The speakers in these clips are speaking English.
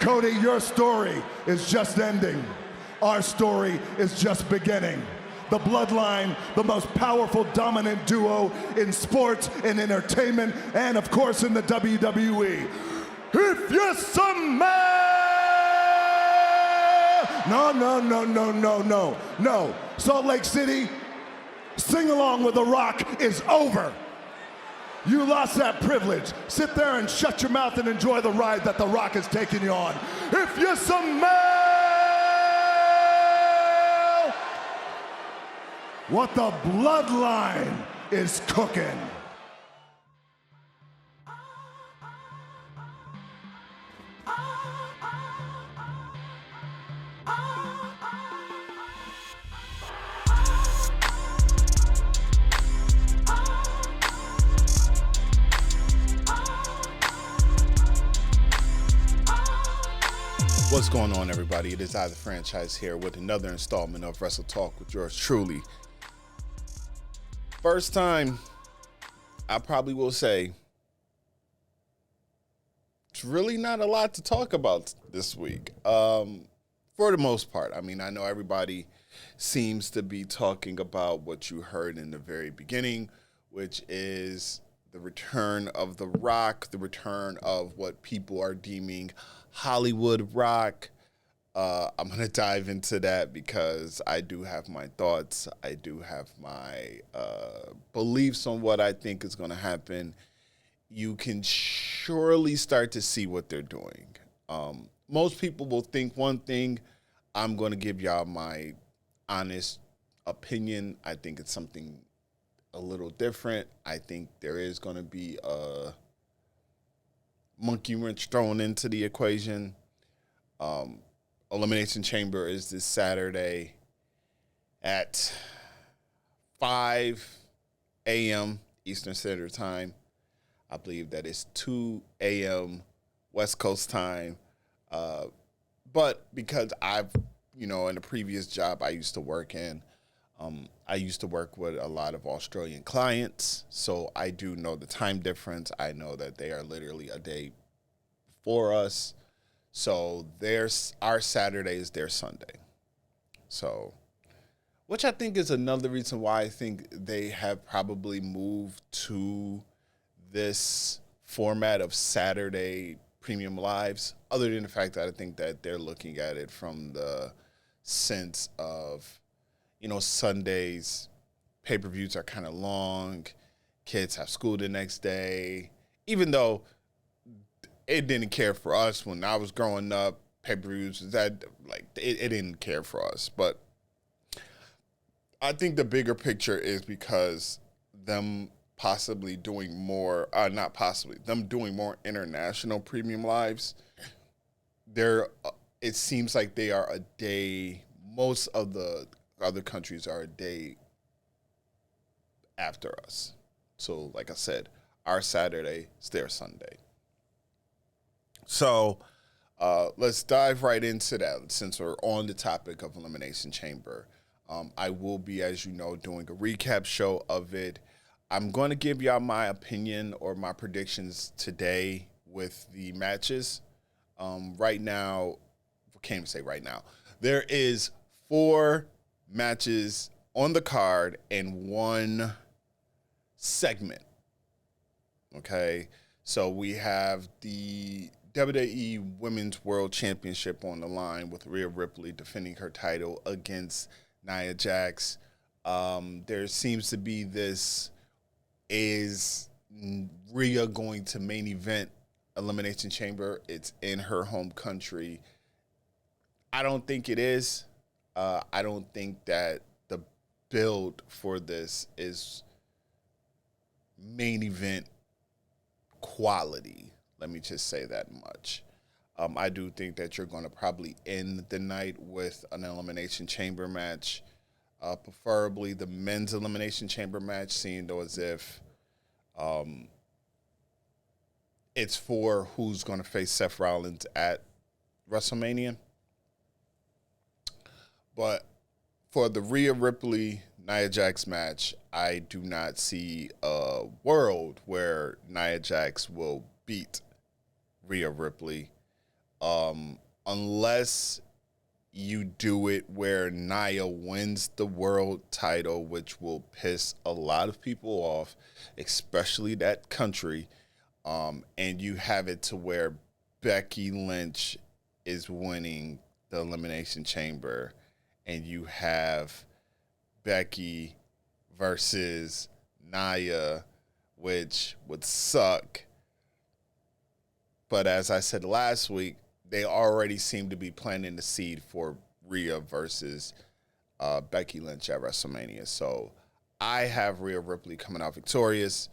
Cody, your story is just ending. Our story is just beginning. The Bloodline, the most powerful, dominant duo in sports and entertainment, and of course in the WWE. If you smell... No. Salt Lake City, Sing Along with The Rock is over. You lost that privilege. Sit there and shut your mouth and enjoy the ride that The Rock is taking you on. If you smell what the Bloodline is cooking. What's going on, everybody? It is I, the Franchise, here with another installment of Wrestle Talk with yours truly. First time, I probably will say, it's really not a lot to talk about this week. For the most part. I mean, I know everybody seems to be talking about what you heard in the very beginning, which is the return of The Rock, the return of what people are deeming Hollywood Rock. I'm going to dive into that because I do have my thoughts. I do have my beliefs on what I think is going to happen. You can surely start to see what they're doing. Most people will think one thing. I'm going to give y'all my honest opinion. I think it's something a little different. I think there is going to be a monkey wrench thrown into the equation. Elimination Chamber is this Saturday at 5 a.m. Eastern Standard Time. I believe that is 2 a.m. West Coast time. But because I've, in the previous job I used to work in, I used to work with a lot of Australian clients, so I do know the time difference. I know that they are literally a day before us. So our Saturday is their Sunday. So, which I think is another reason why I think they have probably moved to this format of Saturday premium lives, other than the fact that I think that they're looking at it from the sense of, Sundays pay-per-views are kind of long. Kids have school the next day. Even though it didn't care for us when I was growing up, pay-per-views, it didn't care for us. But I think the bigger picture is because them possibly doing more, them doing more international premium lives, it seems like they are a day, most of the other countries are a day after us. So, like I said, our Saturday is their Sunday. So, let's dive right into that since we're on the topic of Elimination Chamber. I will be, as you know, doing a recap show of it. I'm going to give y'all my opinion or my predictions today with the matches. Right now, I can't even say right now. There is 4 matches on the card and 1 segment. Okay, so we have the WWE Women's World Championship on the line with Rhea Ripley defending her title against Nia Jax. There seems to be this, is Rhea going to main event Elimination Chamber? It's in her home country. I don't think it is. I don't think that the build for this is main event quality. Let me just say that much. I do think that you're going to probably end the night with an Elimination Chamber match, preferably the men's Elimination Chamber match, seeing though as if it's for who's going to face Seth Rollins at WrestleMania. But for the Rhea Ripley Nia Jax match, I do not see a world where Nia Jax will beat Rhea Ripley. Unless you do it where Nia wins the world title, which will piss a lot of people off, especially that country, and you have it to where Becky Lynch is winning the Elimination Chamber, and you have Becky versus Nia, which would suck. But as I said last week, they already seem to be planting the seed for Rhea versus Becky Lynch at WrestleMania. So I have Rhea Ripley coming out victorious.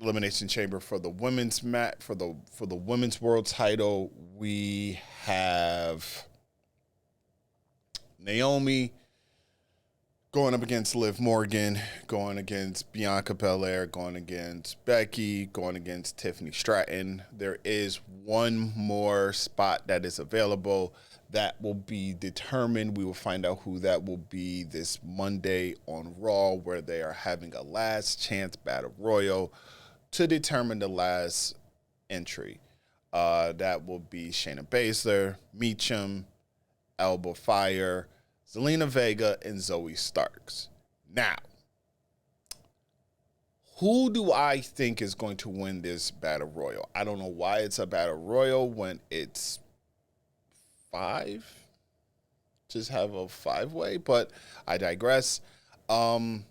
Elimination Chamber for the women's match, for the women's world title, we have Naomi going up against Liv Morgan, going against Bianca Belair, going against Becky, going against Tiffany Stratton. There is one more spot that is available that will be determined. We will find out who that will be this Monday on Raw, where they are having a last chance battle royal to determine the last entry. That will be Shayna Baszler, Meacham, Alba Fire, Zelina Vega, and Zoe Starks. Now, who do I think is going to win this battle royal? I don't know why it's a battle royal when it's 5. Just have a 5-way, but I digress. I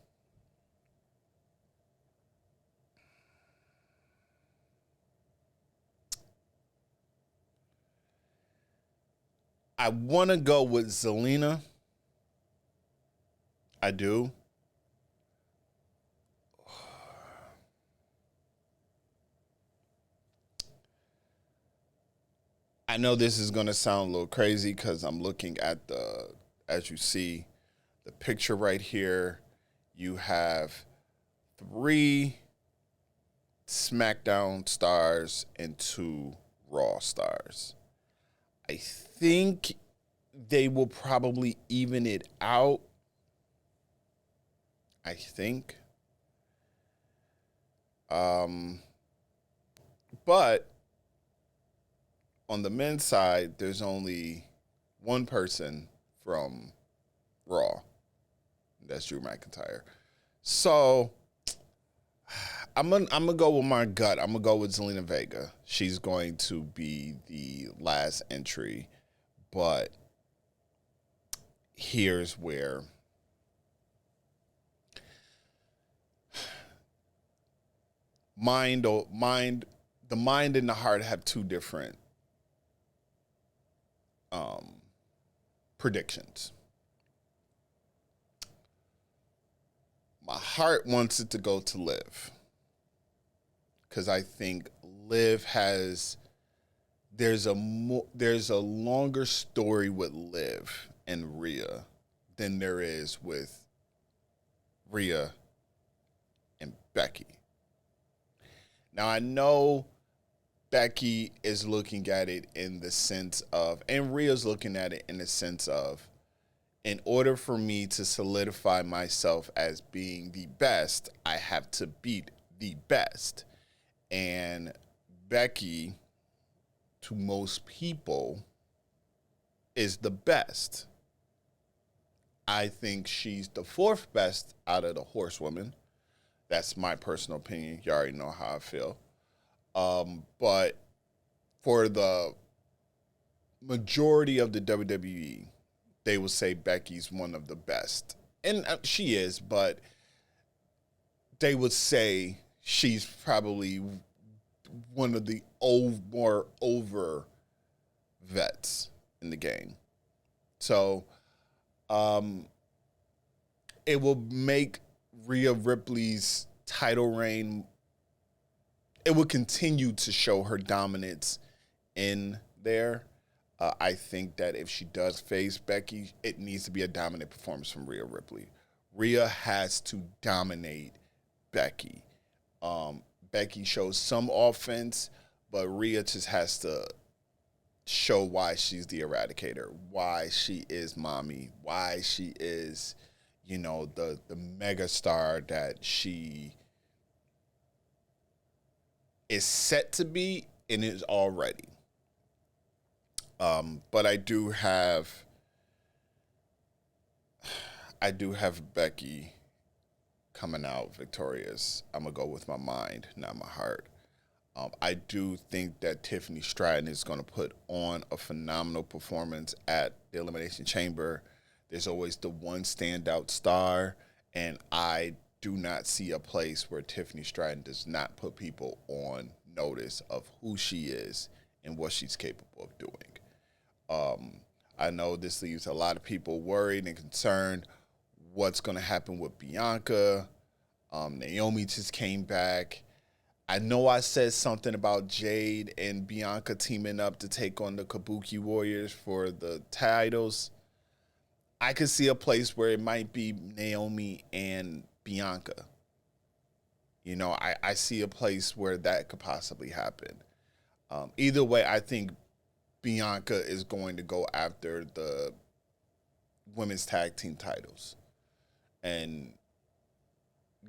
want to go with Zelina. I do. I know this is going to sound a little crazy because I'm looking at as you see, the picture right here. You have 3 SmackDown stars and 2 Raw stars. I think they will probably even it out. I think. But on the men's side, there's only one person from Raw. That's Drew McIntyre. So I'm gonna go with my gut. I'm gonna go with Zelina Vega. She's going to be the last entry, but here's where the mind and the heart have 2 different predictions. My heart wants it to go to Liv, because I think Liv there's a longer story with Liv and Rhea than there is with Rhea and Becky. Now, I know Becky is looking at it in the sense of, and Rhea's looking at it in the sense of, in order for me to solidify myself as being the best, I have to beat the best. And Becky, to most people, is the best. I think she's the 4th best out of the horsewomen. That's my personal opinion. You already know how I feel. But for the majority of the WWE, they will say Becky's one of the best. And she is, but they would say she's probably one of the more over vets in the game. So it will make Rhea Ripley's title reign, it will continue to show her dominance in there. I think that if she does face Becky, it needs to be a dominant performance from Rhea Ripley. Rhea has to dominate Becky. Becky shows some offense, but Rhea just has to show why she's the Eradicator, why she is mommy, why she is, the mega star that she is set to be and is already. But I do have Becky coming out victorious. I'm gonna go with my mind, not my heart. I do think that Tiffany Stratton is going to put on a phenomenal performance at the Elimination Chamber. There's always the one standout star, and I do not see a place where Tiffany Stratton does not put people on notice of who she is and what she's capable of doing. I know this leaves a lot of people worried and concerned what's going to happen with Bianca. Naomi just came back. I know I said something about Jade and Bianca teaming up to take on the Kabuki Warriors for the titles. I could see a place where it might be Naomi and Bianca. You know, I see a place where that could possibly happen. Either way, I think Bianca is going to go after the women's tag team titles and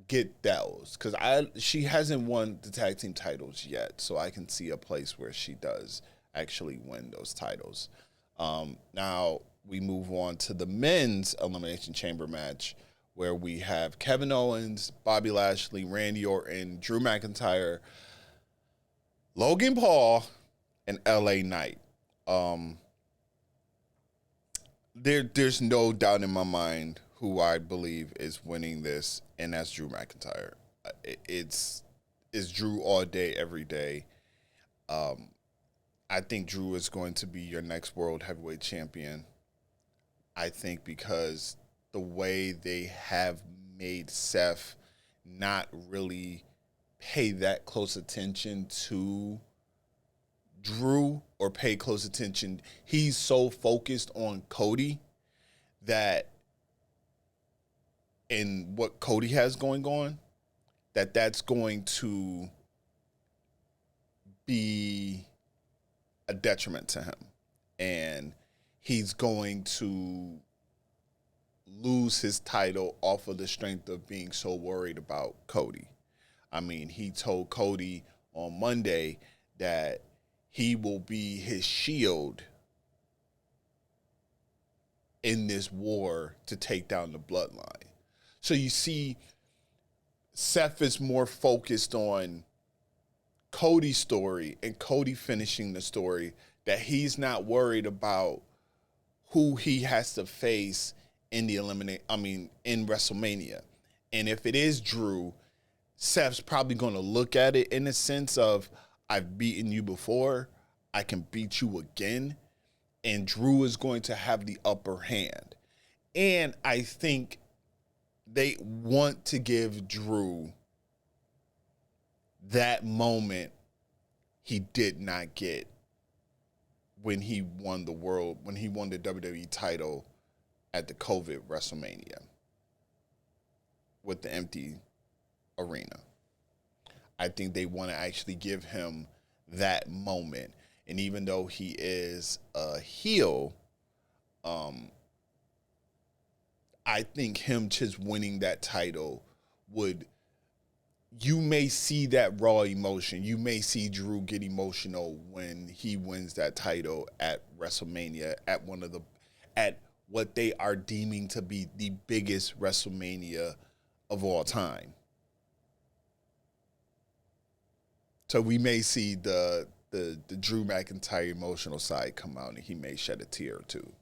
get those, because she hasn't won the tag team titles yet, so I can see a place where she does actually win those titles. Now we move on to the men's Elimination Chamber match, where we have Kevin Owens, Bobby Lashley, Randy Orton, Drew McIntyre, Logan Paul, and LA Knight. There's no doubt in my mind who I believe is winning this, and that's Drew McIntyre. It's Drew all day, every day. I think Drew is going to be your next World Heavyweight Champion. I think because the way they have made Seth not really pay that close attention to Drew or pay close attention. He's so focused on Cody that in what Cody has going on, that's going to be a detriment to him. And he's going to lose his title off of the strength of being so worried about Cody. I mean, he told Cody on Monday that he will be his shield in this war to take down the Bloodline. So you see, Seth is more focused on Cody's story and Cody finishing the story, that he's not worried about who he has to face in in WrestleMania. And if it is Drew, Seth's probably going to look at it in the sense of, I've beaten you before, I can beat you again, and Drew is going to have the upper hand. And I think they want to give Drew that moment he did not get when he won the WWE title at the COVID WrestleMania with the empty arena. I think they want to actually give him that moment. And even though he is a heel, I think him just winning that title you may see that raw emotion. You may see Drew get emotional when he wins that title at WrestleMania, at what they are deeming to be the biggest WrestleMania of all time. So we may see the Drew McIntyre emotional side come out, and he may shed a tear or two.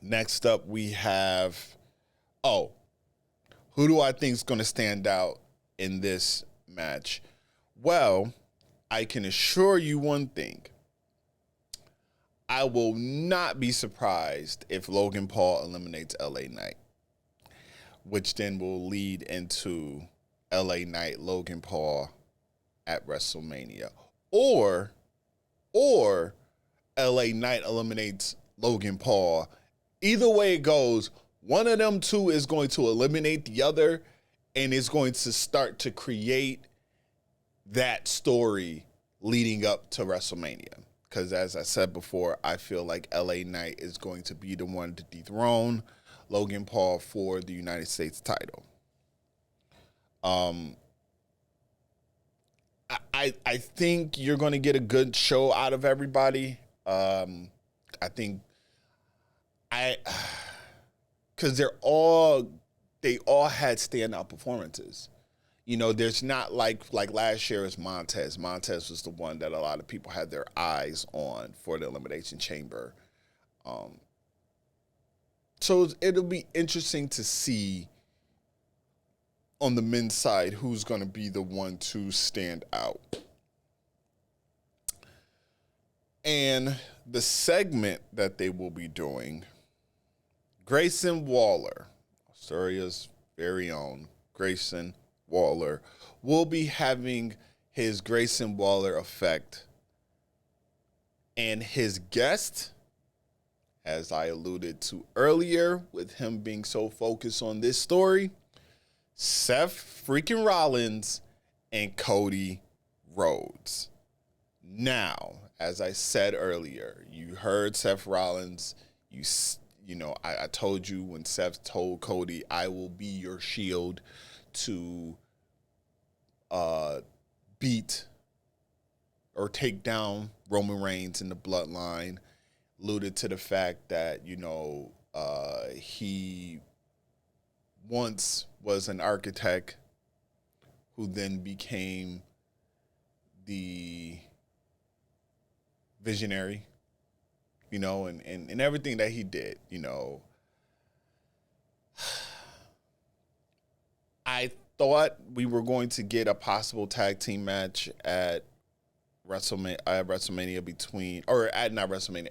Next up, we have, who do I think is going to stand out in this match? Well, I can assure you one thing. I will not be surprised if Logan Paul eliminates LA Knight, which then will lead into LA Knight, Logan Paul at WrestleMania. Or LA Knight eliminates Logan Paul. Either way it goes, one of them two is going to eliminate the other, and it's going to start to create that story leading up to WrestleMania. Because as I said before, I feel like LA Knight is going to be the one to dethrone Logan Paul for the United States title. I I think you're going to get a good show out of everybody. I think because they all had standout performances. You know, there's not like last year was Montez. Montez was the one that a lot of people had their eyes on for the Elimination Chamber. So it'll be interesting to see on the men's side who's going to be the one to stand out. And the segment that they will be doing, Grayson Waller, Australia's very own Grayson Waller, will be having his Grayson Waller Effect. And his guest, as I alluded to earlier, with him being so focused on this story, Seth freaking Rollins and Cody Rhodes. Now, as I said earlier, you heard Seth Rollins. You know, I told you when Seth told Cody, I will be your shield to beat or take down Roman Reigns in the Bloodline. Alluded to the fact that, you know, he once was an architect who then became the visionary, you know, and everything that he did, you know. I thought we were going to get a possible tag team match at WrestleMania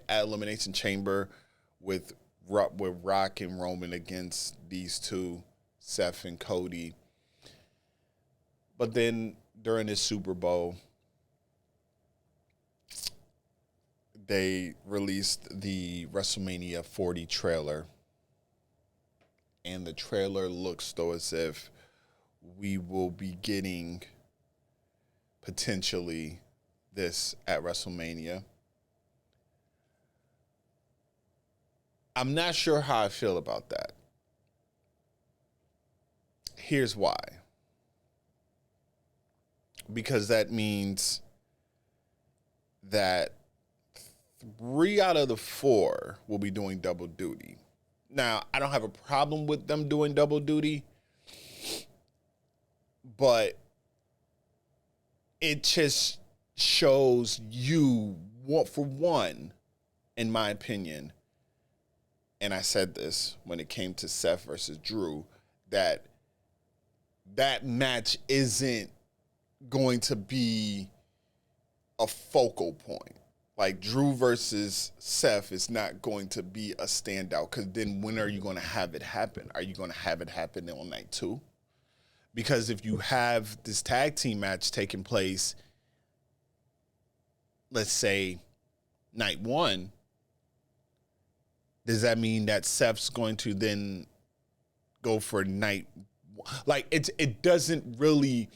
at Elimination Chamber with Rock and Roman against these two, Seth and Cody. But then during this Super Bowl, they released the WrestleMania 40 trailer. And the trailer looks though as if we will be getting potentially this at WrestleMania. I'm not sure how I feel about that. Here's why. Because that means that 3 out of the 4 will be doing double duty. Now, I don't have a problem with them doing double duty, but it just shows you, for one, in my opinion, and I said this when it came to Seth versus Drew, that match isn't going to be a focal point. Like Drew versus Seth is not going to be a standout, because then when are you going to have it happen? Are you going to have it happen on night 2? Because if you have this tag team match taking place, let's say night 1, does that mean that Seth's going to then go for night? Like it doesn't really,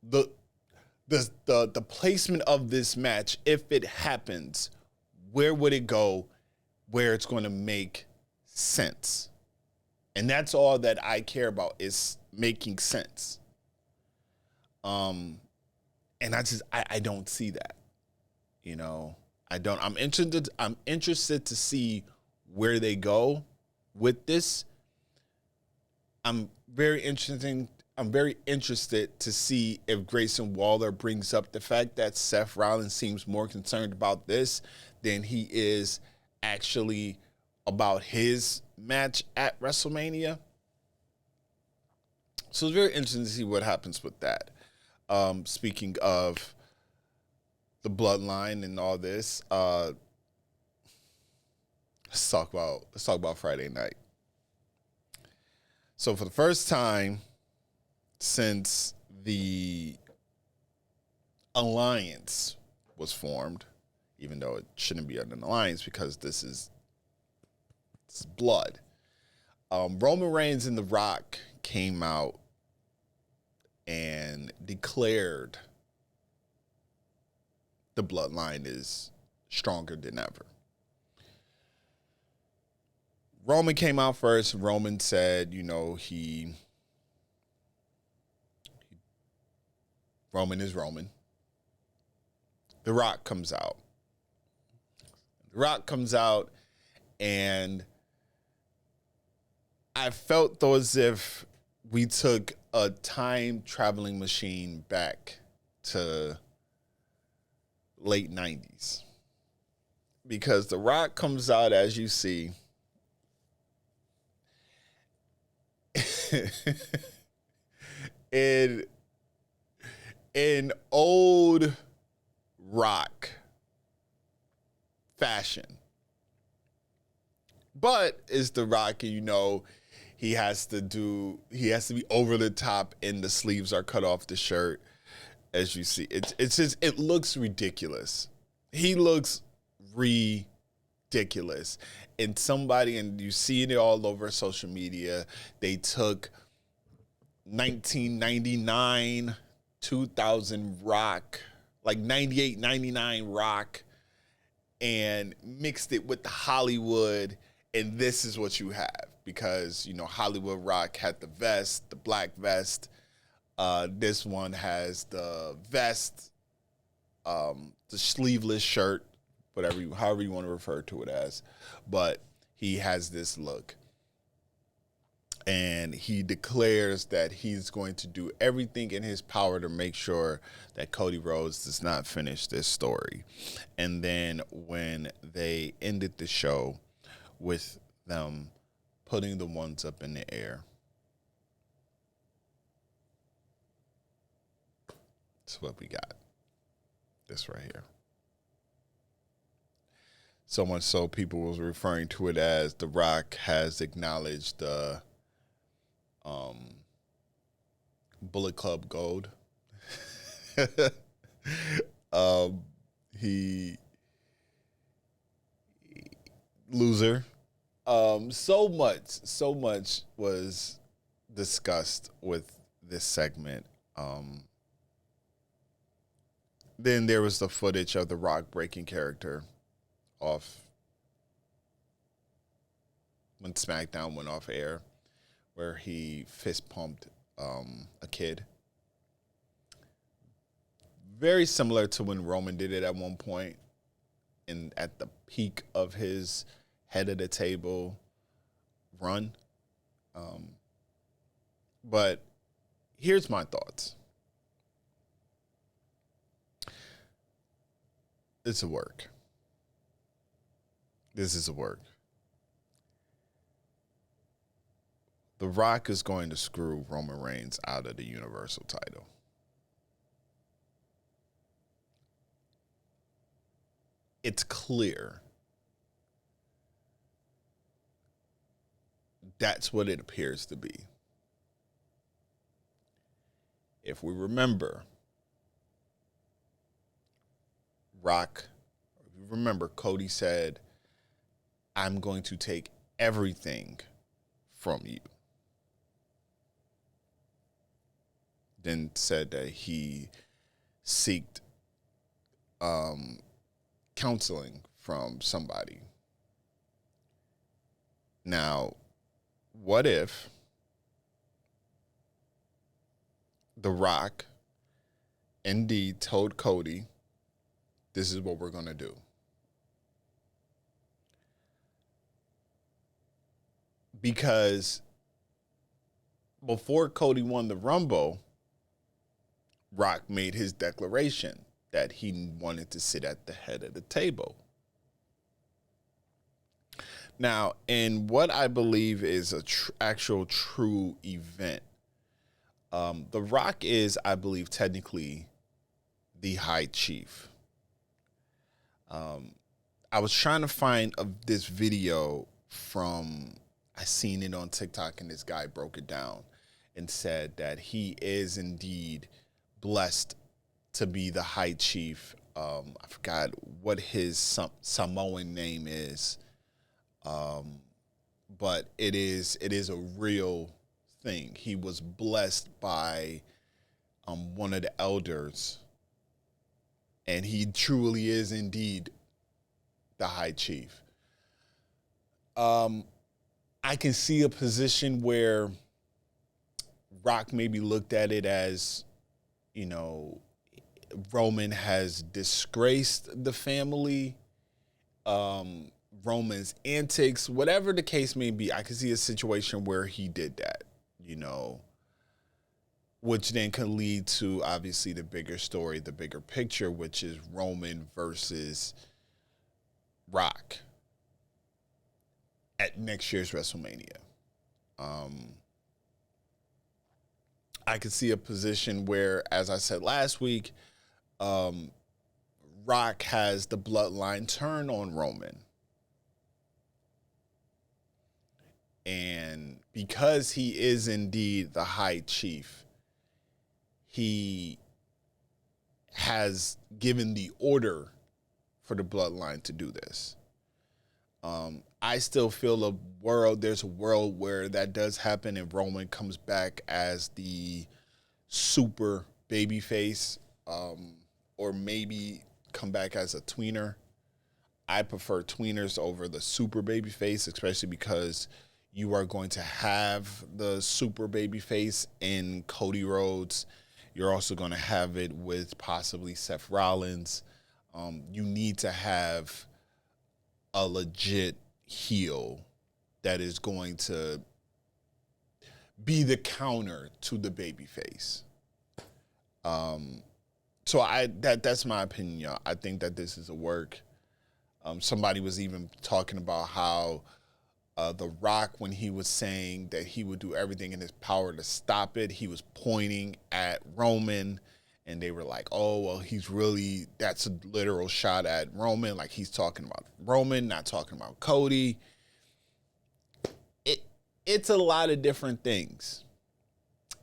the placement of this match, if it happens, where would it go where it's going to make sense? And that's all that I care about, is making sense. And I don't see that. You know, I don't. I'm interested to see where they go with this. I'm very interested to see if Grayson Waller brings up the fact that Seth Rollins seems more concerned about this than he is actually about his match at WrestleMania. So it's very interesting to see what happens with that. Speaking of the Bloodline and all this, let's talk about Friday night. So for the first time since the alliance was formed, even though it shouldn't be an alliance because this is blood, Roman Reigns and The Rock came out and declared the Bloodline is stronger than ever. Roman came out first. Roman said, you know, he Roman is Roman. The Rock comes out. The Rock comes out, and I felt though as if we took a time traveling machine back to late 90s. Because The Rock comes out, as you see, in old Rock fashion. But it's The Rock, and you know, he has to be over the top, and the sleeves are cut off the shirt. As you see, it looks ridiculous. He looks ridiculous. And you see it all over social media. They took 1999, 2000 Rock, like 98, 99 Rock, and mixed it with the Hollywood, and this is what you have. Because, you know, Hollywood Rock had the vest, the black vest. This one has the vest, the sleeveless shirt, however you want to refer to it as. But he has this look. And he declares that he's going to do everything in his power to make sure that Cody Rhodes does not finish this story. And then when they ended the show with them putting the ones up in the air, that's what we got. This right here. So much so people was referring to it as The Rock has acknowledged the Bullet Club Gold. He loser. So much was discussed with this segment. Then there was the footage of The Rock breaking character off when SmackDown went off air, where he fist pumped a kid. Very similar to when Roman did it at one point, and at the peak of his head of the table run. But here's my thoughts. It's a work. This is a work. The Rock is going to screw Roman Reigns out of the Universal title. It's clear. That's what it appears to be. If we remember, Cody said, I'm going to take everything from you. Then said that he sought counseling from somebody. Now, what if The Rock indeed told Cody, this is what we're going to do? Because before Cody won the Rumble, Rock made his declaration that he wanted to sit at the head of the table. Now, in what I believe is a actual true event, The Rock is, I believe, technically the High Chief. I was trying to find this video I seen it on TikTok, and this guy broke it down and said that he is indeed blessed to be the High Chief. I forgot what his Samoan name is, but it is a real thing. He was blessed by one of the elders, and he truly is indeed the High Chief. I can see a position where Rock maybe looked at it as you know, Roman has disgraced the family. Roman's antics, whatever the case may be, I can see a situation where he did that, you know, which then could lead to obviously the bigger story, the bigger picture, which is Roman versus Rock at next year's WrestleMania. I could see a position where, as I said last week, Rock has the Bloodline turn on Roman. And because he is indeed the High Chief, he has given the order for the Bloodline to do this. I still feel there's a world where that does happen and Roman comes back as the super babyface, or maybe come back as a tweener. I prefer tweeners over the super babyface, especially because you are going to have the super babyface in Cody Rhodes. You're also going to have it with possibly Seth Rollins. You need to have a legit heel that is going to be the counter to the babyface. So that's my opinion, y'all. I think that this is a work. Somebody was even talking about how The Rock, when he was saying that he would do everything in his power to stop it, he was pointing at Roman, and they were like, oh, well, that's a literal shot at Roman. Like, he's talking about Roman, not talking about Cody. It's a lot of different things.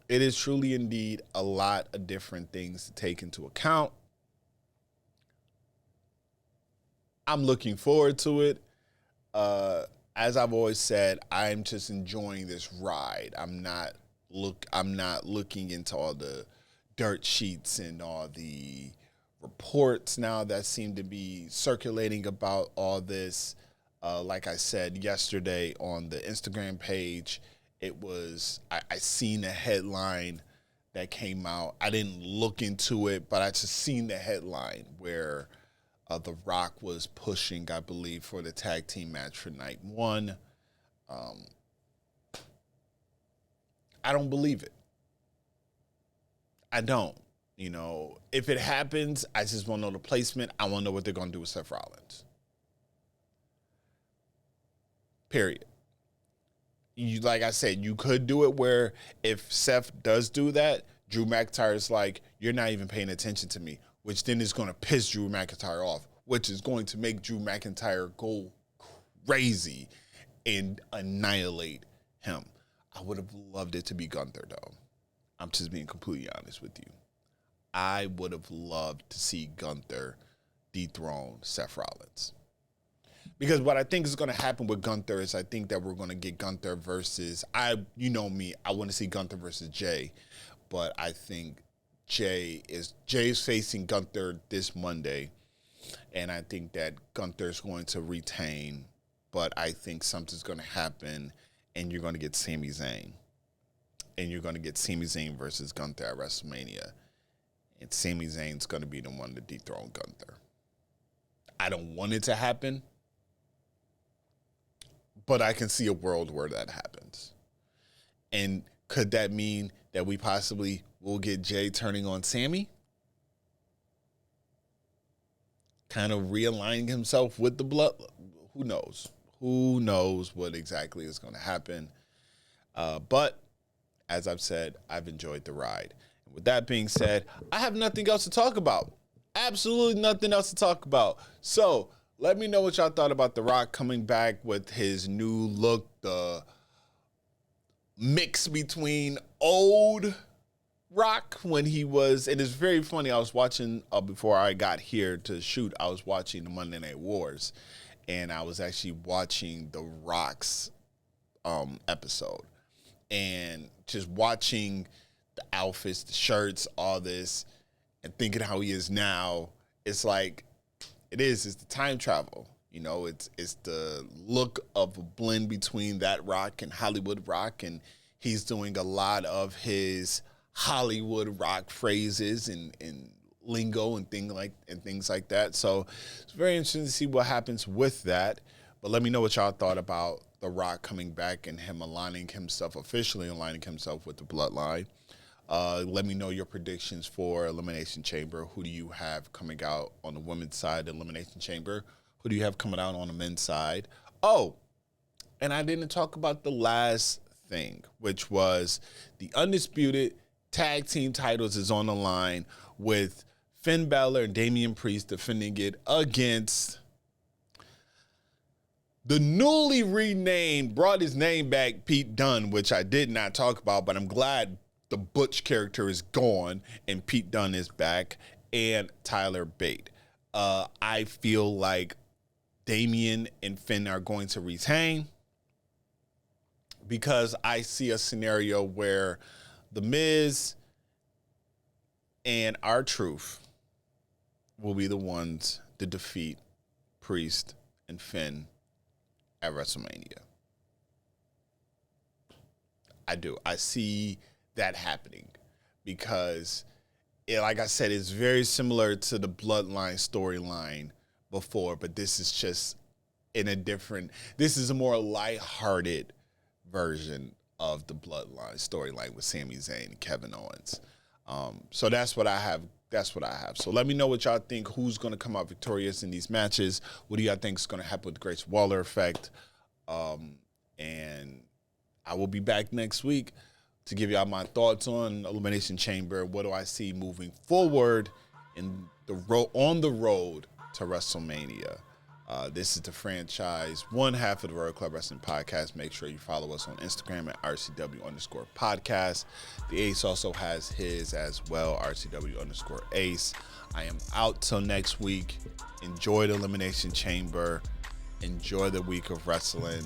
It is truly indeed a lot of different things to take into account. I'm looking forward to it. As I've always said, I'm just enjoying this ride. I'm not looking into all the dirt sheets and all the reports now that seem to be circulating about all this. Like I said yesterday on the Instagram page, I seen a headline that came out. I didn't look into it, but I just seen the headline where The Rock was pushing, I believe, for the tag team match for night one. I don't believe it. I don't. You know, if it happens, I just want to know the placement. I want to know what they're going to do with Seth Rollins. Period. Like I said, you could do it where if Seth does do that, Drew McIntyre's like, you're not even paying attention to me, which then is going to piss Drew McIntyre off, which is going to make Drew McIntyre go crazy and annihilate him. I would have loved it to be Gunther, though. I'm just being completely honest with you. I would have loved to see Gunther dethrone Seth Rollins. Because what I think is going to happen with Gunther is I think that we're going to get Gunther versus, you know me, I want to see Gunther versus Jay. But I think Jay's facing Gunther this Monday. And I think that Gunther's going to retain. But I think something's going to happen and you're going to get Sami Zayn. And you're going to get Sami Zayn versus Gunther at WrestleMania. And Sami Zayn's going to be the one to dethrone Gunther. I don't want it to happen. But I can see a world where that happens. And could that mean that we possibly will get Jay turning on Sami? Kind of realigning himself with the blood? Who knows? Who knows what exactly is going to happen? But as I've said, I've enjoyed the ride. And with that being said, I have nothing else to talk about. Absolutely nothing else to talk about. So let me know what y'all thought about The Rock coming back with his new look, the mix between old Rock when he was, and it's very funny, I was watching, before I got here to shoot, I was watching the Monday Night Wars, and I was actually watching The Rock's episode, and just watching the outfits, the shirts, all this, and thinking how he is now, it's like, it's the time travel. You know, it's the look of a blend between that Rock and Hollywood Rock, and he's doing a lot of his Hollywood rock phrases and lingo and things like that. So it's very interesting to see what happens with that. But let me know what y'all thought about The Rock coming back and him officially aligning himself with the Bloodline. Let me know your predictions for Elimination Chamber. Who do you have coming out on the women's side, Elimination Chamber? Who do you have coming out on the men's side? Oh, and I didn't talk about the last thing, which was the undisputed tag team titles is on the line with Finn Balor and Damian Priest defending it against the newly renamed, brought his name back, Pete Dunne, which I did not talk about, but I'm glad the Butch character is gone and Pete Dunne is back, and Tyler Bate. I feel like Damian and Finn are going to retain because I see a scenario where The Miz and R-Truth will be the ones to defeat Priest and Finn at WrestleMania. I do. I see that happening because, like I said, it's very similar to the Bloodline storyline before, but this is just this is a more lighthearted version of the Bloodline storyline with Sami Zayn and Kevin Owens. So that's what I have. So let me know what y'all think. Who's going to come out victorious in these matches? What do y'all think is going to happen with the Grayson Waller Effect? And I will be back next week to give y'all my thoughts on Elimination Chamber. What do I see moving forward on the road to WrestleMania? This is the franchise, one half of the Royal Club Wrestling Podcast. Make sure you follow us on Instagram at RCW_podcast. The Ace also has his as well, RCW_Ace. I am out till next week. Enjoy the Elimination Chamber. Enjoy the week of wrestling.